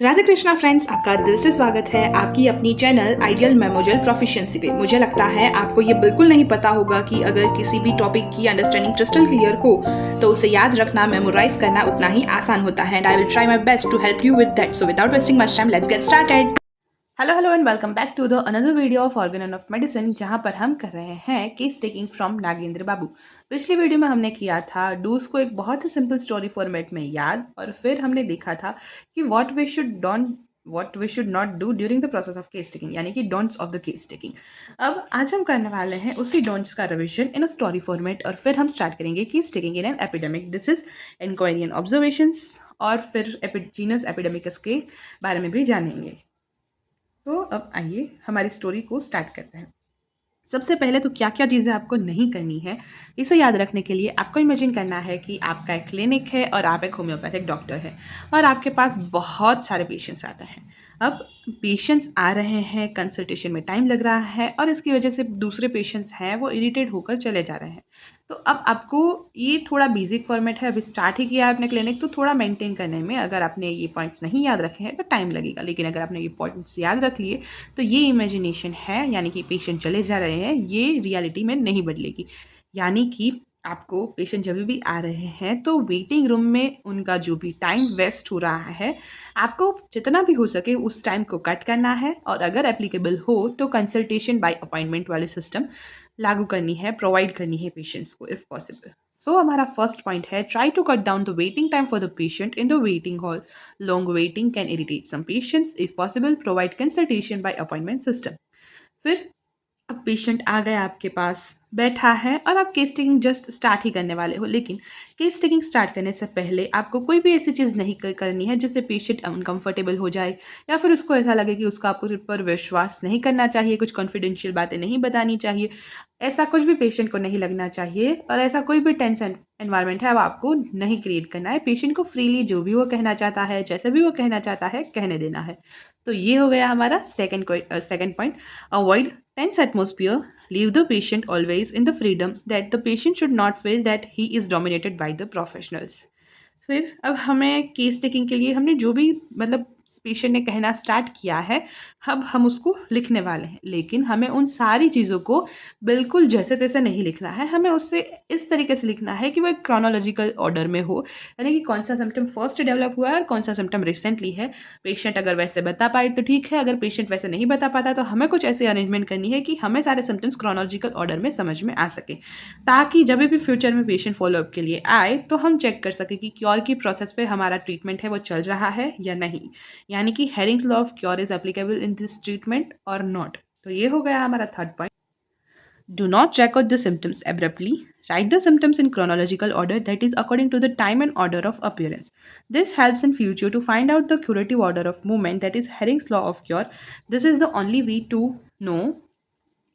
Radhe Krishna friends, आपका दिल से स्वागत है आपकी अपनी चैनल आइडियल मेमोरियल प्रोफिशिएंसी पे। मुझे लगता है आपको ये बिल्कुल नहीं पता होगा कि अगर किसी भी टॉपिक की अंडरस्टैंडिंग क्रिस्टल क्लियर हो तो उसे याद रखना, मेमोराइज करना उतना ही आसान होता है। And I will try my best to help you with that. So without wasting much time, let's get started. Hello and welcome back to the another video of organon of medicine, जहां पर हम कर रहे हैं case taking from Nagendra Babu. पिछली video में हमने किया था डूज को एक बहुत ही सिंपल स्टोरी फॉर्मेट में याद, और फिर हमने देखा था कि what we should not do during the process of case taking, यानी कि don'ts of the case taking. अब आज हम करने वाले हैं उसी डोंट्स का revision in a story format, और फिर हम स्टार्ट करेंगे case taking in an epidemic. This is inquiry and observations, और फिर जीनस एपिडेमिकस के बारे में भी जानेंगे। तो अब आइए हमारी स्टोरी को स्टार्ट करते हैं। सबसे पहले तो क्या क्या चीज़ें आपको नहीं करनी है, इसे याद रखने के लिए आपको इमेजिन करना है कि आपका एक क्लिनिक है और आप एक होम्योपैथिक डॉक्टर हैं और आपके पास बहुत सारे पेशेंट्स आते हैं। अब पेशेंट्स आ रहे हैं, कंसल्टेशन में टाइम लग रहा है और इसकी वजह से दूसरे पेशेंट्स हैं वो इरिटेट होकर चले जा रहे हैं। तो अब आपको ये थोड़ा बेसिक फॉर्मेट है, अभी स्टार्ट ही किया है आपने क्लिनिक, तो थोड़ा मेंटेन करने में अगर आपने ये पॉइंट्स नहीं याद रखे हैं तो टाइम लगेगा, लेकिन अगर आपने ये पॉइंट्स याद रख लिए तो ये इमेजिनेशन है, यानी कि पेशेंट चले जा रहे हैं, ये रियलिटी में नहीं बदलेगी। यानी कि आपको पेशेंट जब भी आ रहे हैं तो वेटिंग रूम में उनका जो भी टाइम वेस्ट हो रहा है, आपको जितना भी हो सके उस टाइम को कट करना है, और अगर एप्लीकेबल हो तो कंसल्टेशन बाय अपॉइंटमेंट वाले सिस्टम लागू करनी है, प्रोवाइड करनी है पेशेंट्स को इफ पॉसिबल। सो हमारा फर्स्ट पॉइंट है, try to cut down the waiting time for the patient in the waiting hall. Long waiting can irritate some patients, if possible provide consultation by appointment system. फिर अब patient आ गया आपके पास, बैठा है और आप केस टेकिंग जस्ट स्टार्ट ही करने वाले हो, लेकिन केस टेकिंग स्टार्ट करने से पहले आपको कोई भी ऐसी चीज़ नहीं करनी है जिससे पेशेंट अनकंफर्टेबल हो जाए या फिर उसको ऐसा लगे कि उसका आप पर विश्वास नहीं करना चाहिए, कुछ कॉन्फिडेंशियल बातें नहीं बतानी चाहिए। ऐसा कुछ भी पेशेंट को नहीं लगना चाहिए, और ऐसा कोई भी टेंशन एनवायरनमेंट है वो आपको नहीं क्रिएट करना है। पेशेंट को फ्रीली जो भी वो कहना चाहता है, जैसे भी वो कहना चाहता है, कहने देना है। तो ये हो गया हमारा second point. Avoid tense atmosphere, leave the patient always in the freedom that the patient should not feel that he is dominated by the professionals। फिर अब हमें केस टेकिंग के लिए हमने जो भी मतलब पेशेंट ने कहना स्टार्ट किया है, अब हम उसको लिखने वाले हैं, लेकिन हमें उन सारी चीज़ों को बिल्कुल जैसे तैसे नहीं लिखना है। हमें उससे इस तरीके से लिखना है कि वो एक क्रोनोलॉजिकल ऑर्डर में हो, यानी कि कौन सा सिम्टम फर्स्ट डेवलप हुआ है और कौन सा सिम्टम रिसेंटली है। पेशेंट अगर वैसे बता पाए तो ठीक है, अगर पेशेंट वैसे नहीं बता पाता तो हमें कुछ ऐसी अरेंजमेंट करनी है कि हमें सारे सिम्टम्स क्रोनोलॉजिकल ऑर्डर में समझ में आ सके, ताकि जब भी फ्यूचर में पेशेंट फॉलोअप के लिए आए तो हम चेक कर सके कि क्योर की प्रोसेस पे हमारा ट्रीटमेंट है वो चल रहा है या नहीं, यानी कि Hering's law of cure is applicable in this treatment और नॉट। तो ये हो गया हमारा third point. Do not record the symptoms abruptly. Write the symptoms in chronological order, that is, according to the time and order of appearance. This helps in future to find out the curative order of movement, that is, Hering's law of cure. This is the only way to know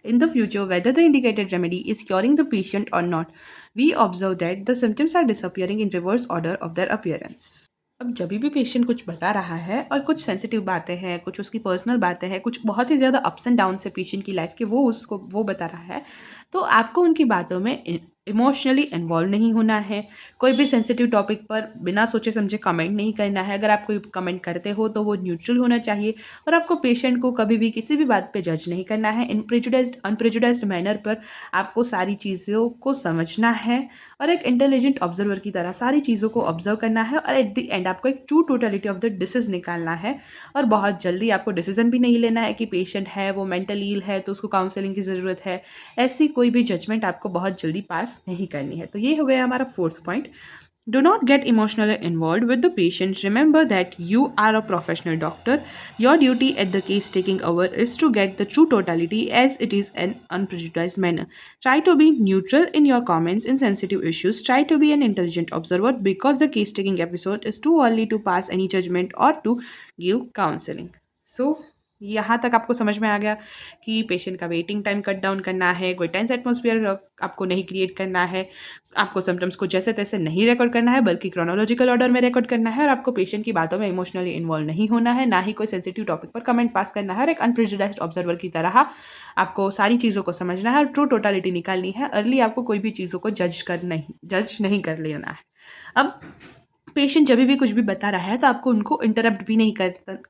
in the future whether the indicated remedy is curing the patient or not. We observe that the symptoms are disappearing in reverse order of their appearance. अब जब भी patient कुछ बता रहा है और कुछ sensitive बातें हैं, कुछ उसकी पर्सनल बातें हैं, कुछ बहुत ही ज़्यादा अप्स एंड डाउन से पेशेंट की लाइफ के वो बता रहा है, तो आपको उनकी बातों में इमोशनली इन्वॉल्व नहीं होना है। कोई भी सेंसिटिव टॉपिक पर बिना सोचे समझे कमेंट नहीं करना है। अगर आप कोई कमेंट करते हो तो वो न्यूट्रल होना चाहिए, और आपको पेशेंट को कभी भी किसी भी बात पे जज नहीं करना है। इन प्रेजुडाइज्ड अनप्रेजुडाइज्ड मैनर पर आपको सारी चीज़ों को समझना है और एक इंटेलिजेंट ऑब्जर्वर की तरह सारी चीज़ों को ऑब्जर्व करना है, और एट द एंड आपको एक true totality of the disease निकालना है। और बहुत जल्दी आपको डिसीजन भी नहीं लेना है कि पेशेंट है वो मेंटली इल है तो उसको काउंसलिंग की ज़रूरत है। ऐसी कोई भी जजमेंट आपको बहुत जल्दी पास नहीं करनी है। तो ये हो गया हमारा fourth point. Do not get emotionally involved with the patient. Remember that you are a professional doctor. Your duty at the case taking hour is to get the true totality as it is an unprejudiced manner. Try to be neutral in your comments in sensitive issues. Try to be an intelligent observer, because the case taking episode is too early to pass any judgment or to give counseling. So यहाँ तक आपको समझ में आ गया कि patient का waiting time cut down करना है, कोई टेंस एटमोसफियर आपको नहीं क्रिएट करना है, आपको सिम्टम्स को जैसे तैसे नहीं रिकॉर्ड करना है बल्कि क्रोनोलॉजिकल ऑर्डर में रिकॉर्ड करना है, और आपको पेशेंट की बातों में इमोशनली इन्वॉल्व नहीं होना है, ना ही कोई सेंसिटिव टॉपिक पर कमेंट पास करना है, और एक अनप्रेजुडाइज्ड ऑब्जर्वर की तरह आपको सारी चीज़ों को समझना है और ट्रू टोटलिटी निकालनी है। अर्ली आपको कोई भी चीज़ों को जज नहीं कर लेना है। अब पेशेंट जब भी कुछ भी बता रहा है तो आपको उनको इंटरप्ट भी नहीं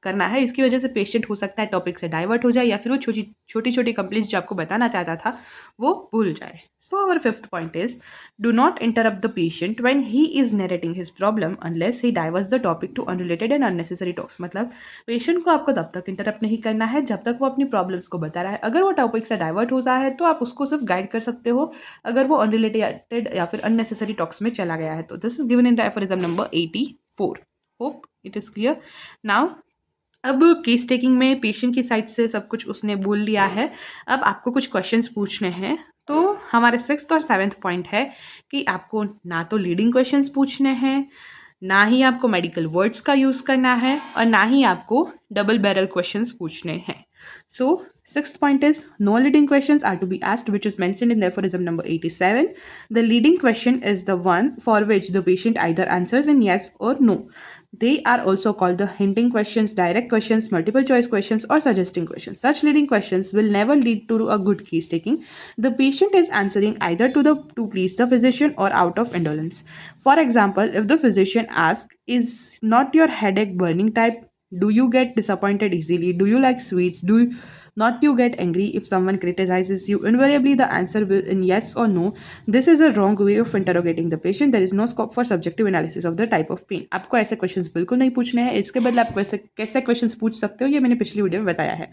करना है। इसकी वजह से पेशेंट हो सकता है टॉपिक से डाइवर्ट हो जाए या फिर वो छोटी छोटी कंप्लेंट्स जो आपको बताना चाहता था वो भूल जाए। So our fifth point is do not interrupt the patient when he is narrating his problem unless he diverts the topic to unrelated and unnecessary talks. मतलब पेशेंट को आपको तब तक इंटरप्ट नहीं करना है जब तक वो अपनी प्रॉब्लम्स को बता रहा है। अगर वो टॉपिक से डाइवर्ट होता है तो आप उसको सिर्फ गाइड कर सकते हो अगर वो अनरिलेटेड या फिर अननेसेसरी टॉक्स में चला गया है तो। This is given in the aphorism number 84। Hope it is clear now. अब केस टेकिंग में पेशेंट की साइड से सब कुछ उसने बोल लिया है। अब आपको कुछ क्वेश्चंस पूछने हैं। तो हमारे सिक्स्थ और सेवेंथ पॉइंट है कि आपको ना तो लीडिंग क्वेश्चंस पूछने हैं, ना ही आपको मेडिकल वर्ड्स का यूज़ करना है और ना ही आपको डबल बैरल क्वेश्चंस पूछने हैं। So, sixth point is no leading questions are to be asked, which is mentioned in the aphorism number 87. The leading question is the one for which the patient either answers in yes or no. They are also called the hinting questions, direct questions, multiple choice questions, or suggesting questions. Such leading questions will never lead to a good case taking. The patient is answering either to please the physician or out of indolence. For example, if the physician asks, "Is not your headache burning type?" Do you get disappointed easily? Do you like sweets? Do you not you get angry if someone criticizes you? Invariably, the answer will in yes or no. This is a wrong way of interrogating the patient. There is no scope for subjective analysis of the type of pain. आपको ऐसे questions बिल्कुल नहीं पूछने हैं। इसके बदले आप कैसे क्वेश्चंस पूछ सकते हो ये मैंने पिछली वीडियो में बताया है।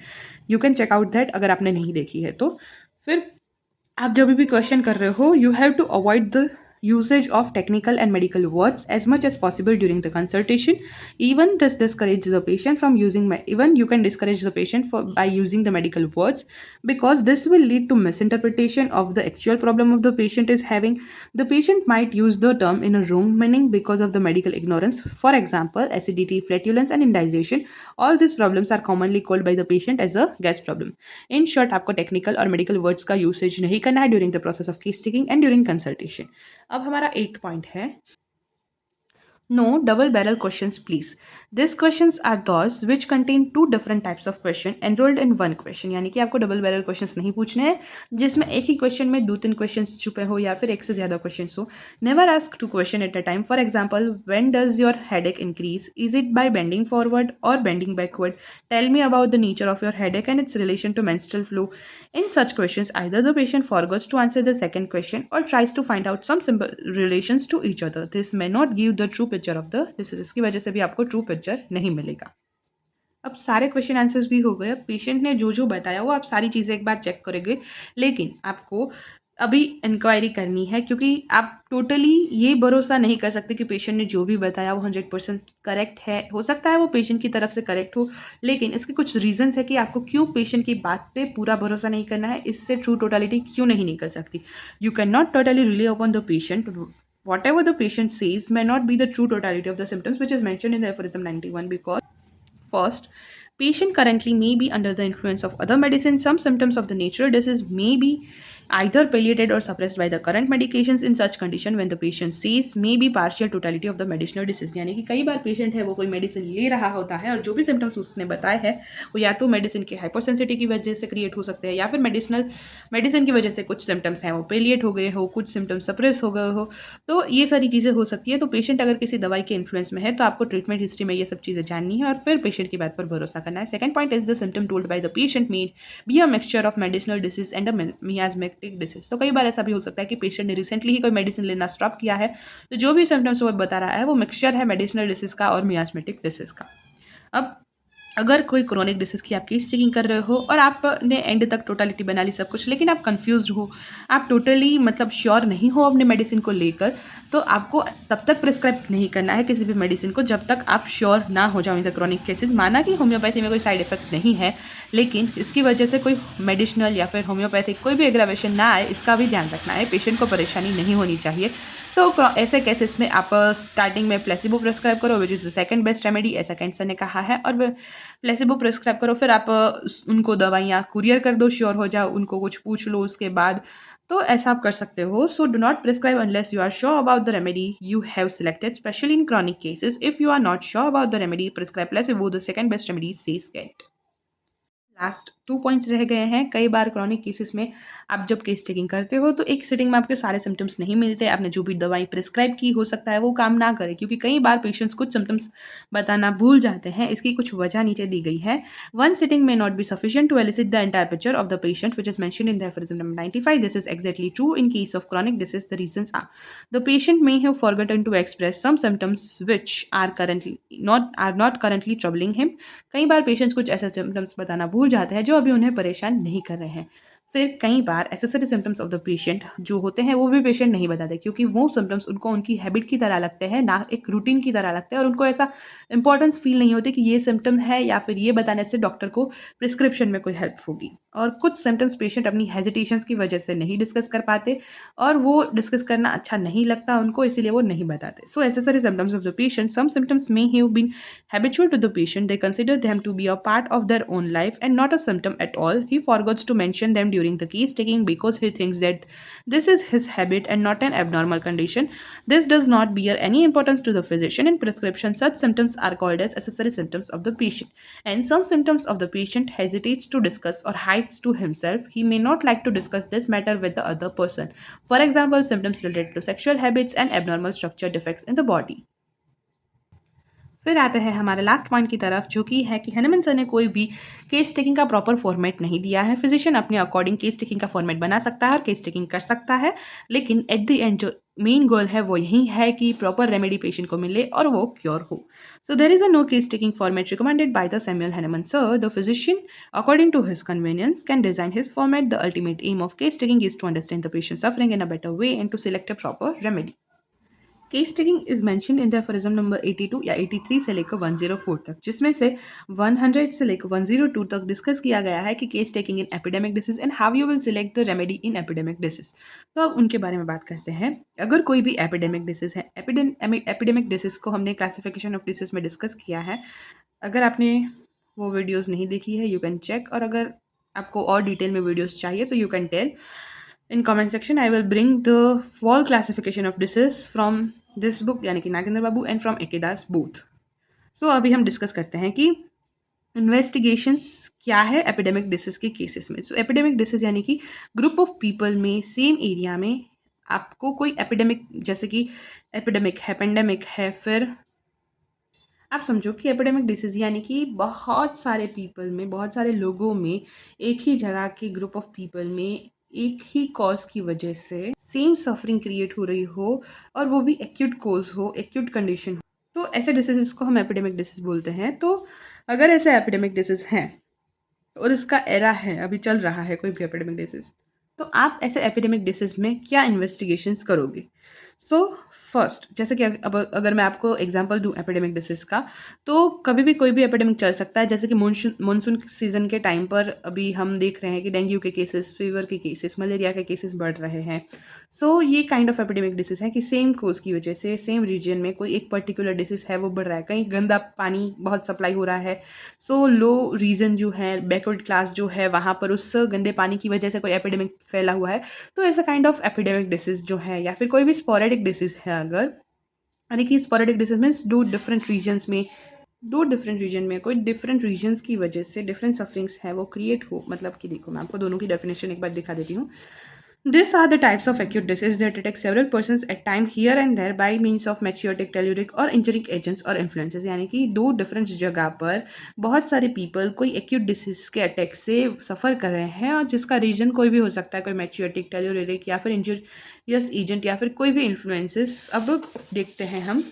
You can check out that अगर आपने नहीं देखी है तो। फिर आप जब भी क्वेश्चन कर रहे हो you have to avoid the usage of technical and medical words as much as possible during the consultation. Even this discourages the patient from using even you can discourage the patient by using the medical words because this will lead to misinterpretation of the actual problem of the patient is having. The patient might use the term in a wrong meaning because of the medical ignorance. For example, acidity, flatulence and indigestion. All these problems are commonly called by the patient as a gas problem. In short, आपको technical और medical words का usage नहीं करना है during the process of case taking and during consultation. अब हमारा 8th point है No double barrel questions please. These questions are those which contain two different types of question enrolled in one question. यानी कि आपको double barrel questions नहीं पूछने हैं जिसमें एक ही क्वेश्चन में 2-3 क्वेश्चंस छुपे हो या फिर एक से ज़्यादा क्वेश्चंस हो. Never ask 2 questions at a time. For example, when does your headache increase? Is it by bending forward or bending backward? Tell me about the nature of your headache and its relation to menstrual flow. In such questions, either the patient forgets to answer the second question or tries to find out some simple relations to each other. This may not give the true picture of the disease की वजह से भी आपको true picture नहीं मिलेगा. अब सारे question answers भी हो गए. अब पेशेंट ने जो जो बताया वो आप सारी चीज़ें एक बार चेक करेंगे लेकिन आपको अभी इंक्वायरी करनी है क्योंकि आप टोटली ये भरोसा नहीं कर सकते कि पेशेंट ने जो भी बताया वो 100% करेक्ट है. हो सकता है वो पेशेंट की तरफ से करेक्ट हो लेकिन इसके कुछ रीजंस है कि आपको क्यों पेशेंट की बात पे पूरा भरोसा नहीं करना है. इससे ट्रू टोटलिटी क्यों नहीं निकल सकती. You can not totally relay upon the patient. Whatever the patient says may not be the true totality of the symptoms which is mentioned in the aphorism 91 because first, patient currently may be under the influence of other medicines. Some symptoms of the natural disease may be either palliated or suppressed by the current medications. In such condition when the patient says may be partial totality of the medicinal disease. यानी कि कई बार patient है वो कोई medicine ले रहा होता है और जो भी सिम्टम्स उसने बताए हैं वो या तो मेडिसिन के हाइपरसेंसिटिविटी की वजह से क्रिएट हो सकते हैं या फिर मेडिसिन की वजह से कुछ सिम्टम्स हैं वो पेलिएट हो गए हो, कुछ सिम्टम्स सप्रेस हो गए हो. तो ये सारी चीज़ें हो सकती है. तो पेशेंट अगर किसी दवाई के इन्फ्लुएंस में है तो आपको ट्रीटमेंट हिस्ट्री में ये सब चीज़ें जाननी है और फिर पेशेंट की बात पर भरोसा करना है. Second point is the symptom told by the patient made be a mixture of medicinal disease and a miasmatic disease. तो कई बार ऐसा भी हो सकता है कि पेशेंट ने रिसेंटली ही कोई मेडिसिन लेना स्टॉप किया है तो जो भी सिम्टम्स वो बता रहा है वो मिक्सचर है मेडिसिनल डिसीज का और मियास्मेटिक डिसीज का. अब अगर कोई क्रोनिक डिसीज की आप केस चेकिंग कर रहे हो और आपने एंड तक टोटलिटी बना ली सब कुछ लेकिन आप कंफ्यूज हो, आप टोटली मतलब श्योर नहीं हो अपने मेडिसिन को लेकर तो आपको तब तक प्रिस्क्राइब नहीं करना है किसी भी मेडिसिन को जब तक आप श्योर ना हो जाओ इन द क्रोनिक केसेस. माना कि होम्योपैथी में कोई साइड इफेक्ट्स नहीं है लेकिन इसकी वजह से कोई मेडिसिनल या फिर होम्योपैथिक कोई भी एग्रावेशन ना आए इसका भी ध्यान रखना है. पेशेंट को परेशानी नहीं होनी चाहिए. तो ऐसे केसेस में आप स्टार्टिंग में प्लेसिबो प्रिस्क्राइब करो which is the second best remedy ऐसा कैंसर ने कहा है. और प्लेसिबो प्रिस्क्राइब करो फिर आप उनको दवाइयाँ कुरियर कर दो, श्योर हो जाओ, उनको कुछ पूछ लो उसके बाद. तो ऐसा आप कर सकते हो. So do not prescribe unless you are sure about the remedy you have selected. Specially in chronic cases if you are not sure about the remedy prescribe placebo the second best remedy says गेट. Last 2 points रह गए हैं। कई बार chronic cases में आप जब case taking करते हो तो एक सिटिंग में आपके सारे सिम्पटम्स नहीं मिलते। आपने जो भी दवाई प्रिस्क्राइब की हो सकता है वो काम ना करे, क्योंकि कई बार पेशेंट्स कुछ सिम्पटम्स बताना भूल जाते हैं। इसकी कुछ वजह नीचे दी गई है। One sitting may not be sufficient to elicit the entire picture of the patient, which is mentioned in the aphorism number 95. This is exactly true in case of chronic disease. The reasons are: the patient may have forgotten to express some symptoms which are not currently troubling him. कई बार patients कुछ ऐसे symptoms बताना भूल जाते हैं जो अभी उन्हें परेशान नहीं कर रहे हैं। फिर कई बार accessory symptoms of the patient जो होते हैं वो भी पेशेंट नहीं बताते, क्योंकि वो सिम्पटम्स उनको उनकी हैबिट की तरह लगते हैं, ना एक रूटीन की तरह लगते हैं, और उनको ऐसा इंपॉर्टेंस फील नहीं होती कि ये सिम्टम है या फिर ये बताने से डॉक्टर को प्रिस्क्रिप्शन में कोई हेल्प होगी। और कुछ सिम्टम्स पेशेंट अपनी हेजिटेशंस की वजह से नहीं डिस्कस कर पाते और वो डिस्कस करना अच्छा नहीं लगता उनको, इसीलिए वो नहीं बताते। So accessory symptoms of the patient, some symptoms may have been habitual to the patient. They consider them to be a part of their own life and not a symptom at all. He forgets to mention them during the case taking because he thinks that this is his habit and not an abnormal condition. This does not bear any importance to the physician. In prescription, such symptoms are called as accessory symptoms of the patient. And some symptoms of the patient hesitates to discuss or hides to himself. He may not like to discuss this matter with the other person. For example, symptoms related to sexual habits and abnormal structure defects in the body. फिर आते हैं हमारे last point की तरफ, जो कि है कि हनीमन सर ने कोई भी केस टेकिंग का प्रॉपर फॉर्मेट नहीं दिया है। फिजिशियन अपने अकॉर्डिंग केस टेकिंग का फॉर्मेट बना सकता है और केस टेकिंग कर सकता है, लेकिन एट द एंड जो मेन गोल है वो यही है कि प्रॉपर रेमेडी पेशेंट को मिले और वो क्योर हो। So there is a no case taking format recommended by the Samuel Hahnemann sir. The physician according to his convenience can design his format. The ultimate aim of case taking is to understand the patient suffering in a better way and to select a proper remedy. Case taking is mention in the aphorism number 82 या 83 से लेकर 104 तक, जिसमें से 100 से लेकर 102 तक discuss किया गया है कि case taking in epidemic disease and how you will select the remedy in epidemic disease. तो अब उनके बारे में बात करते हैं। अगर कोई भी एपिडेमिक डिसीज है, एपिडेमिक डिसीज को हमने क्लासिफिकेशन ऑफ डिसीज में डिस्कस किया है। अगर आपने वो वीडियोज़ नहीं देखी है, यू कैन चेक, और अगर आपको और डिटेल में वीडियोज़ चाहिए तो you can tell in comment section. I will bring the fall classification of disease from this book, यानी कि Nagendra Babu, and from एकेदास both. सो अभी हम डिस्कस करते हैं कि इन्वेस्टिगेशंस क्या है एपिडेमिक डिसीज के केसेस में। सो एपिडेमिक डिसीज यानी कि ग्रुप ऑफ पीपल में सेम एरिया में आपको कोई एपिडेमिक, जैसे कि एपिडेमिक है, पेंडेमिक है, फिर आप समझो कि एपिडेमिक डिसीज यानी कि बहुत सारे पीपल में, बहुत सारे लोगों में, एक ही जगह के ग्रुप ऑफ पीपल में एक ही कॉज की वजह से सेम सफरिंग क्रिएट हो रही हो, और वो भी एक्यूट कॉज हो, एक्यूट कंडीशन हो, तो ऐसे डिसीजेस को हम एपिडेमिक डिसीज बोलते हैं। तो अगर ऐसे एपिडेमिक डिसीज हैं और इसका एरा है, अभी चल रहा है कोई भी एपिडेमिक डिसीज, तो आप ऐसे एपिडेमिक डिसीज में क्या इन्वेस्टिगेशंस करोगे। सो फर्स्ट, जैसे कि अब अगर मैं आपको एग्जांपल दूं एपिडेमिक डिसीज का, तो कभी भी कोई भी एपिडेमिक चल सकता है। जैसे कि मानसून सीजन के टाइम पर अभी हम देख रहे हैं कि डेंगू के केसेस, फीवर के केसेस, मलेरिया के केसेस बढ़ रहे हैं। सो ये काइंड ऑफ एपिडेमिक डिसीज है कि सेम कोज की वजह से सेम रीजन में कोई एक पर्टिकुलर डिसीज है वो बढ़ रहा है। कहीं गंदा पानी बहुत सप्लाई हो रहा है, सो लो रीजन जो है, बैकवर्ड क्लास जो है, वहाँ पर उस गंदे पानी की वजह से कोई एपिडेमिक फैला हुआ है, तो ऐसा काइंड ऑफ एपिडेमिक डिसीज जो है, या फिर कोई भी स्पोरेडिक डिसीज है अगर, यानी कि स्पोरेडिक डिसीज मीन्स दो डिफरेंट रीजन में कोई डिफरेंट रीजन्स की वजह से डिफरेंट सफरिंग्स है वो क्रिएट हो। मतलब कि देखो, मैं आपको दोनों की डेफिनेशन एक बार दिखा देती हूँ। These are the types of acute disease that attack several persons at time here and there by means of metabolic, telluric और injuric agents और influences। यानी कि दो डिफरेंट जगह पर बहुत सारे पीपल कोई एक्यूट डिसीज के अटैक से सफ़र कर रहे हैं, और जिसका रीजन कोई भी हो सकता है, कोई मेट्रियोटिक, टेल्यूरिक या फिर इंजूरियस एजेंट या फिर कोई भी इन्फ्लुएंसेस। अब देखते हैं हम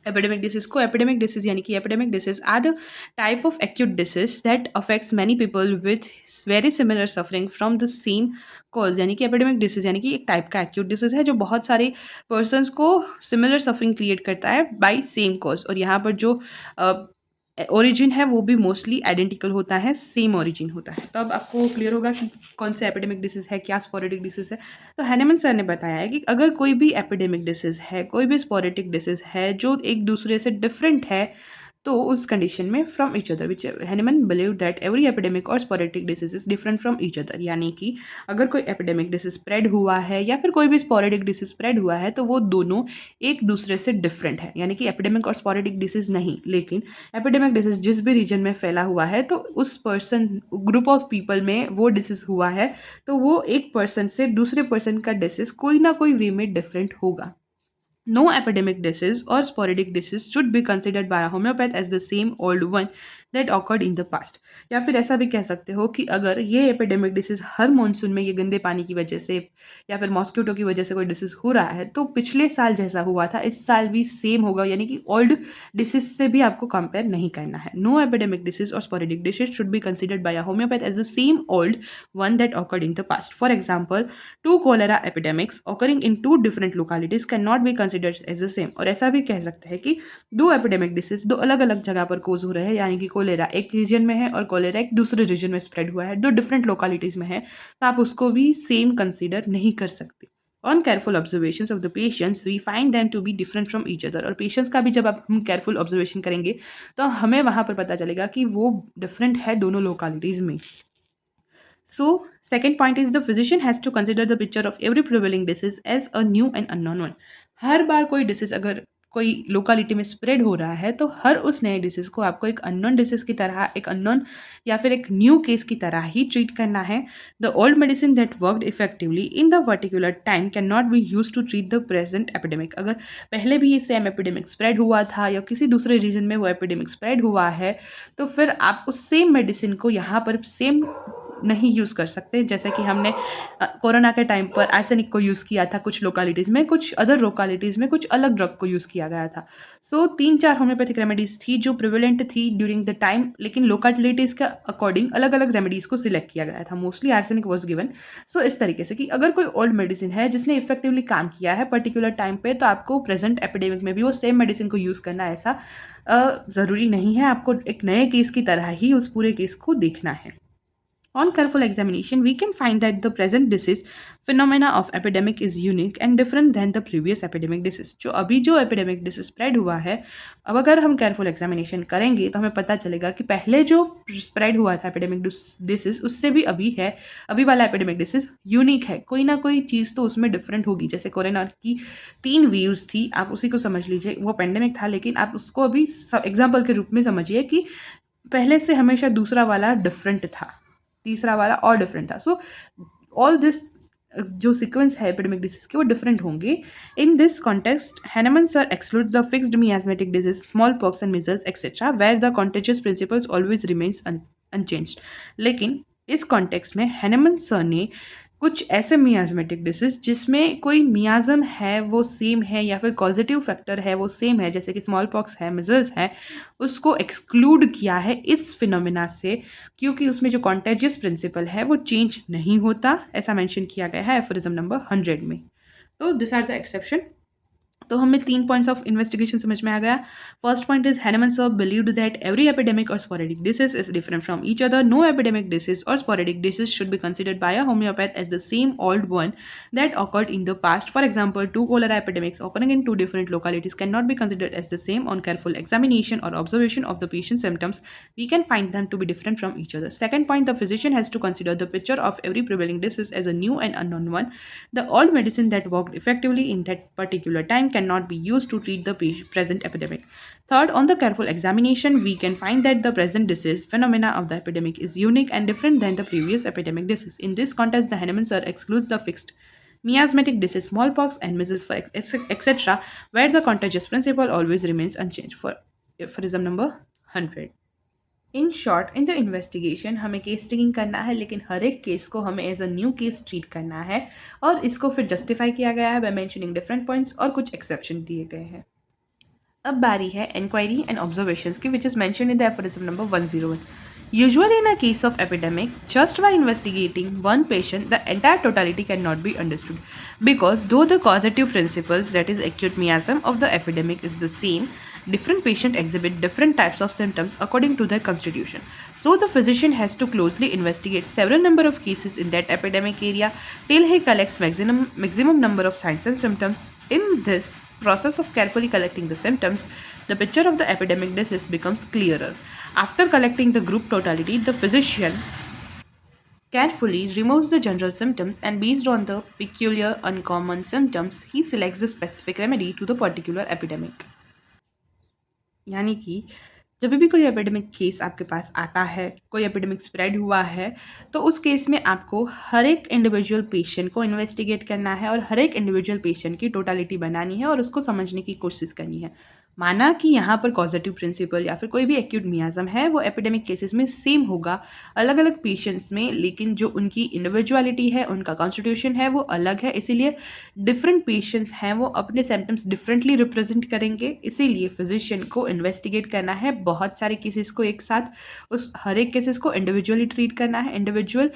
एपिडेमिक डिसीज को। एपिडेमिक डिसीज यानी कि epidemic disease are the type of acute disease that affects many people with very similar suffering from the same cause. यानी कि एपिडेमिक डिसीज यानी कि एक टाइप का एक्यूट डिसीज है जो बहुत सारे पर्सनस को सिमिलर सफरिंग क्रिएट करता है बाय सेम कॉज, और यहाँ पर जो ओरिजिन है वो भी मोस्टली आइडेंटिकल होता है, सेम ओरिजिन होता है। तो अब आपको क्लियर होगा कि कौन सा एपिडेमिक डिसीज है, क्या स्पोरेडिक डिसीज है। तो हैनेमन सर ने बताया है कि अगर कोई भी एपिडेमिक डिसीज है, कोई भी स्पोरेडिक डिसीज है जो एक दूसरे से डिफरेंट है, तो उस कंडीशन में from each other which Hahnemann believe that every epidemic और sporadic disease is different from each other, यानी कि अगर कोई एपिडेमिक डिसीज स्प्रेड हुआ है या फिर कोई भी स्पोरेटिक डिसीज स्प्रेड हुआ है तो वो दोनों एक दूसरे से डिफरेंट है, यानी कि एपिडेमिक और स्पोरेटिक डिसीज नहीं, लेकिन एपिडेमिक डिसीज जिस भी रीजन में फैला हुआ है तो उस पर्सन ग्रुप ऑफ पीपल में वो डिसीज हुआ है तो वो एक पर्सन से दूसरे पर्सन का डिसीज कोई ना कोई वे में डिफरेंट होगा. No epidemic disease or sporadic disease should be considered by a homeopath as the same old one that occurred in the past. या फिर ऐसा भी कह सकते हो कि अगर ये एपिडेमिक डिसीज हर मॉनसून में ये गंदे पानी की वजह से या फिर मॉस्किटो की वजह से कोई डिसीज हो रहा है तो पिछले साल जैसा हुआ था इस साल भी सेम होगा, यानी कि ओल्ड डिसीज से भी आपको कंपेयर नहीं करना है. नो एपिडेमिक डिसीज और sporadic disease should be considered by a homeopath as the same old one that occurred in the past. For example, 2 cholera epidemics occurring in 2 different localities cannot be considered as the same. और ऐसा भी कह सकते हैं कि 2 epidemic disease 2 अलग अलग जगह पर कोज हो रहे हैं, यानी कि कोलेरा एक रीजन में है और कोलेरा एक दूसरे रीजन में स्प्रेड हुआ है, 2 डिफरेंट लोकेलिटीज में है, तो आप उसको भी सेम कंसिडर नहीं कर सकते. On careful observation of the patients we find them to be different from each other. और पेशेंट्स का भी जब आप हम केयरफुल ऑब्जर्वेशन करेंगे तो हमें वहाँ पर पता चलेगा कि वो डिफरेंट है दोनों लोकेलिटीज में. So, second point is the physician has to consider the picture of every prevailing disease as a new and unknown one. हर बार कोई डिसीज अगर कोई लोकेलिटी में स्प्रेड हो रहा है तो हर उस नए डिसीज को आपको एक अननोन डिसीज की तरह, एक अननोन या फिर एक न्यू केस की तरह ही ट्रीट करना है. The old medicine that worked effectively in the particular time can not be use to treat the present epidemic. अगर पहले भी ये सेम एपिडेमिक स्प्रेड हुआ था या किसी दूसरे रीजन में वो एपिडेमिक स्प्रेड हुआ है तो फिर आप उस सेम मेडिसिन को यहाँ पर सेम नहीं यूज़ कर सकते. जैसे कि हमने कोरोना के टाइम पर आर्सेनिक को यूज़ किया था कुछ लोकेलिटीज़ में, कुछ अदर लोकेलिटीज़ में कुछ अलग ड्रग को यूज़ किया गया था. सो 3-4 होम्योपैथिक रेमेडीज़ थी जो प्रिवेलेंट थी ड्यूरिंग द टाइम, लेकिन लोकेलिटीज़ के अकॉर्डिंग अलग अलग रेमेडीज़ को सिलेक्ट किया गया था. Mostly arsenic was given. So इस तरीके से कि अगर कोई ओल्ड मेडिसिन है जिसने इफेक्टिवली काम किया है पर्टिकुलर टाइम पे तो आपको प्रेजेंट एपिडेमिक में भी वो सेम मेडिसिन को यूज़ करना ऐसा ज़रूरी नहीं है. आपको एक नए केस की तरह ही उस पूरे केस को देखना है. On careful examination, we can find that the present disease phenomena of epidemic is unique and different than the previous epidemic disease. जो अभी जो epidemic disease spread हुआ है, अब अगर हम careful examination करेंगे तो हमें पता चलेगा कि पहले जो spread हुआ था epidemic disease उससे भी अभी वाला epidemic disease unique है. कोई ना कोई चीज़ तो उसमें different होगी. जैसे कोरोना की 3 waves थी, आप उसी को समझ लीजिए, वो पेंडेमिक था, लेकिन आप उसको अभी एग्जाम्पल के रूप में समझिए कि पहले से हमेशा दूसरा वाला डिफरेंट था, तीसरा वाला और डिफरेंट था. सो ऑल दिस जो सीक्वेंस है एपिडेमिक डिसीज के वो डिफरेंट होंगे. In this context Hahnemann sir exclude the fixed miasmatic disease, smallpox and measles etcetera where the contagious principles always remains unchanged. लेकिन इस कॉन्टेक्स्ट में Hahnemann sir ने कुछ ऐसे मियाज़मेटिक डिसीज जिसमें कोई मियाज़म है वो सेम है या फिर कॉजेटिव फैक्टर है वो सेम है, जैसे कि स्मॉल पॉक्स है, मिजल्स है, उसको एक्सक्लूड किया है इस फिनोमिना से क्योंकि उसमें जो कॉन्टेजियस प्रिंसिपल है वो चेंज नहीं होता, ऐसा मेंशन किया गया है एफोरिज्म नंबर 100 में. तो दिस आर द एक्सेप्शन. तो हमें 3 पॉइंट्स ऑफ इन्वेस्टिगेशन समझ में आ गया. First point is Hahnemann sir believed that every epidemic और sporadic disease is different from each other. No epidemic disease और sporadic disease should be considered by a homeopath as the same old one that occurred in the past. For example, 2 cholera epidemics occurring in 2 different localities cannot be considered as the same. On careful examination or observation of the patient's symptoms, we can find them to be different from each other. Second point, the physician has to consider the picture of every prevailing disease as a new and unknown one. The old medicine that worked effectively in that particular time cannot be used to treat the present epidemic. Third, on the careful examination, we can find that the present disease phenomena of the epidemic is unique and different than the previous epidemic disease. In this context, the Hahnemann sir excludes the fixed miasmatic disease, smallpox and measles, etc., where the contagious principle always remains unchanged. For aphorism number 100. In short, in the investigation हमें case taking करना है, लेकिन हर एक case को हमें as a new case treat करना है और इसको फिर जस्टिफाई किया गया है बाय मेंशनिंग डिफरेंट पॉइंट्स और कुछ एक्सेप्शन दिए गए हैं. अब बारी है इंक्वायरी एंड ऑब्जर्वेशंस की, which is mentioned in the aphorism number 101. Usually in a case of epidemic, just by investigating one patient, the entire totality cannot be understood. Because though the causative principles, that is acute miasm of the epidemic is the same, different patients exhibit different types of symptoms according to their constitution. So the physician has to closely investigate several number of cases in that epidemic area till he collects maximum number of signs and symptoms. In this process of carefully collecting the symptoms, the picture of the epidemic disease becomes clearer. After collecting the group totality, the physician carefully removes the general symptoms and based on the peculiar uncommon symptoms, he selects the specific remedy to the particular epidemic. यानी कि जब भी कोई epidemic case आपके पास आता है, कोई epidemic spread हुआ है, तो उस केस में आपको हर एक इंडिविजुअल पेशेंट को इन्वेस्टिगेट करना है और हर एक इंडिविजुअल पेशेंट की टोटलिटी बनानी है और उसको समझने की कोशिश करनी है। माना कि यहाँ पर कॉजेटिव प्रिंसिपल या फिर कोई भी एक्यूट मियाज़म है वो एपिडेमिक केसेस में सेम होगा अलग अलग पेशेंट्स में, लेकिन जो उनकी इंडिविजुअलिटी है, उनका कॉन्स्टिट्यूशन है वो अलग है, इसीलिए डिफरेंट पेशेंट्स हैं वो अपने सिम्टम्स डिफरेंटली रिप्रेजेंट करेंगे। इसीलिए फिजिशियन को इन्वेस्टिगेट करना है बहुत सारे केसेस को एक साथ, उस हर एक केसेस को इंडिविजुअली ट्रीट करना है। इंडिविजुअल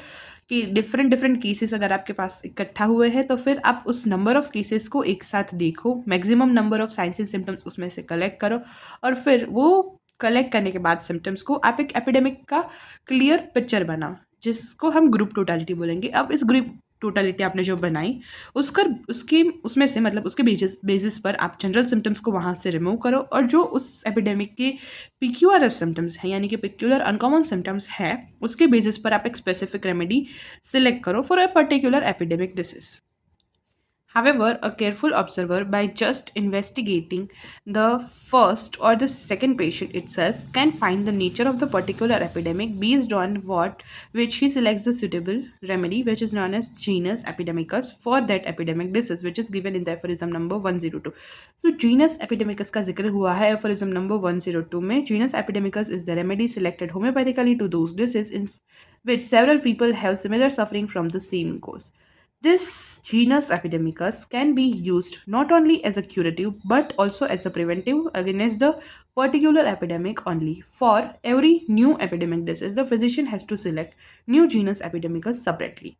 कि डिफरेंट केसेस अगर आपके पास इकट्ठा हुए हैं तो फिर आप उस नंबर ऑफ केसेस को एक साथ देखो, maximum number of science and symptoms उसमें से कलेक्ट करो और फिर वो कलेक्ट करने के बाद सिम्टम्स को आप एक एपिडेमिक का क्लियर पिक्चर बनाओ, जिसको हम ग्रुप टोटलिटी बोलेंगे। अब इस ग्रुप टोटलिटी आपने जो बनाई उसमें से मतलब उसके बेसिस पर आप जनरल सिम्टम्स को वहाँ से रिमूव करो और जो उस एपिडेमिक के पिक्यूलर सिम्टम्स हैं यानी कि पिक्यूलर अनकॉमन सिम्टम्स है उसके बेसिस पर आप एक स्पेसिफिक रेमेडी सिलेक्ट करो for a particular epidemic disease. However, a careful observer, by just investigating the first or the second patient itself, can find the nature of the particular epidemic based on which he selects the suitable remedy, which is known as genus epidemicus for that epidemic disease, which is given in the aphorism number 102. So, genus epidemicus का जिक्र हुआ है aphorism number 102 में। Genus epidemicus is the remedy selected homeopathically to those diseases in which several people have similar suffering from the same cause. This genus epidemicus can be used not only as a curative but also as a preventive against the particular epidemic only. For every new epidemic disease, the physician has to select new genus epidemicus separately.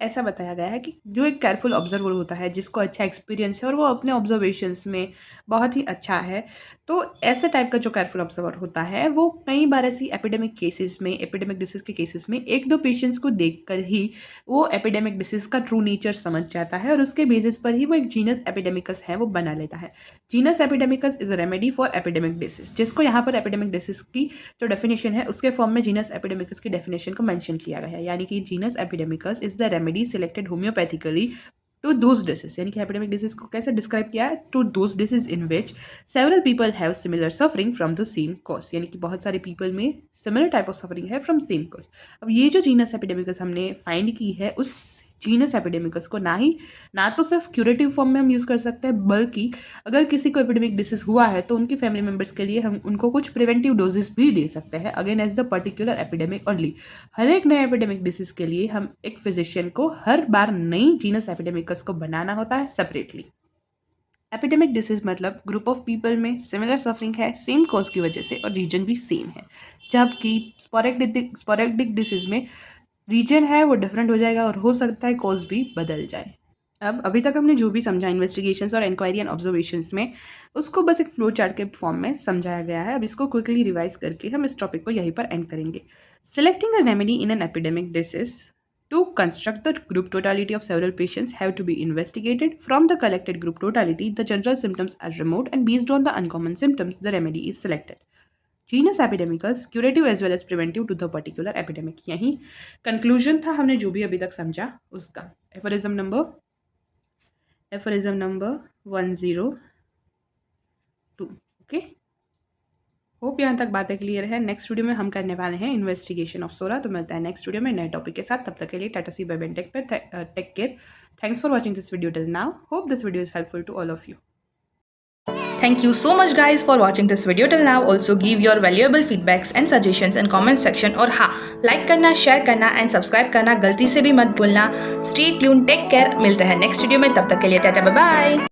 ऐसा बताया गया है कि जो एक careful observer होता है, जिसको अच्छा एक्सपीरियंस है और वो अपने ऑब्जर्वेशंस में बहुत ही अच्छा है, तो ऐसे टाइप का जो केयरफुल ऑब्जर्वर होता है वो कई बार ऐसी एपिडेमिक केसेस में, एपिडेमिक डिसीज़ के केसेस में एक दो पेशेंट्स को देखकर ही वो एपिडेमिक डिसीज़ का ट्रू नेचर समझ जाता है और उसके बेसिस पर ही वो एक जीनस एपिडेमिकस है वो बना लेता है। Genus epidemicus is a remedy for epidemic disease, जिसको यहाँ पर एपिडेमिक डिसीज़ की जो डेफिनेशन है उसके फॉर्म में जीनस एपिडेमिकस की डेफिनेशन को मेंशन किया गया है, यानी कि genus epidemicus is the remedy selected homeopathically to those disease, यानी कि एपिडेमिक डिसीज को कैसे डिस्क्राइब किया है, to those disease in which several people have similar suffering from the same cause, यानी कि बहुत सारे पीपल में सिमिलर टाइप ऑफ सफरिंग है फ्रॉम सेम कॉज। अब ये जो जीनस एपिडेमिकस हमने फाइंड की है उस जीनस एपिडेमिकस को ना तो सिर्फ क्यूरेटिव फॉर्म में हम यूज़ कर सकते हैं, बल्कि अगर किसी को एपिडेमिक डिसीज हुआ है तो उनकी फैमिली मेम्बर्स के लिए हम उनको कुछ प्रिवेंटिव डोजेस भी दे सकते हैं against the particular epidemic only. हर एक नए एपिडेमिक डिसीज के लिए हम एक फिजिशियन को हर बार नई जीनस एपिडेमिकस को बनाना होता है सेपरेटली। एपिडेमिक डिसीज मतलब ग्रुप ऑफ पीपल में सिमिलर सफरिंग है सेम कॉज की वजह से और रीजन भी सेम है, जबकि स्पोरेडिक डिसीज में रीजन है वो डिफरेंट हो जाएगा और हो सकता है कॉज भी बदल जाए। अब अभी तक हमने जो भी समझा इन्वेस्टिगेशंस और इंक्वायरी एंड ऑब्जर्वेशंस में, उसको बस एक फ्लो चार्ट के फॉर्म में समझाया गया है। अब इसको क्विकली रिवाइज करके हम इस टॉपिक को यहीं पर एंड करेंगे। Selecting a remedy in an epidemic disease to construct the group totality of several patients have to be investigated. From the collected group totality, the general symptoms are removed and based on the uncommon symptoms, the remedy is selected. Genus epidemicus, curative as well as preventive to the particular epidemic. यही conclusion था हमने जो भी अभी तक समझा उसका। Aphorism number 102। Okay, hope यहाँ तक बातें क्लियर है। नेक्स्ट वीडियो में हम करने वाले हैं इन्वेस्टिगेशन ऑफ सोरा। तो मिलता है नेक्स्ट वीडियो में नए टॉपिक के साथ। तब तक के लिए tata see bye bye, take care. Thanks for watching this video till now. Hope this video is helpful to all of you. Thank you so much guys for watching this video till now. Also give your valuable feedbacks and suggestions in comment section. और हाँ, like करना, share करना and subscribe करना गलती से भी मत भूलना। Stay tuned, take care। मिलते हैं नेक्स्ट वीडियो में, तब तक के लिए टाटा बाय बाय।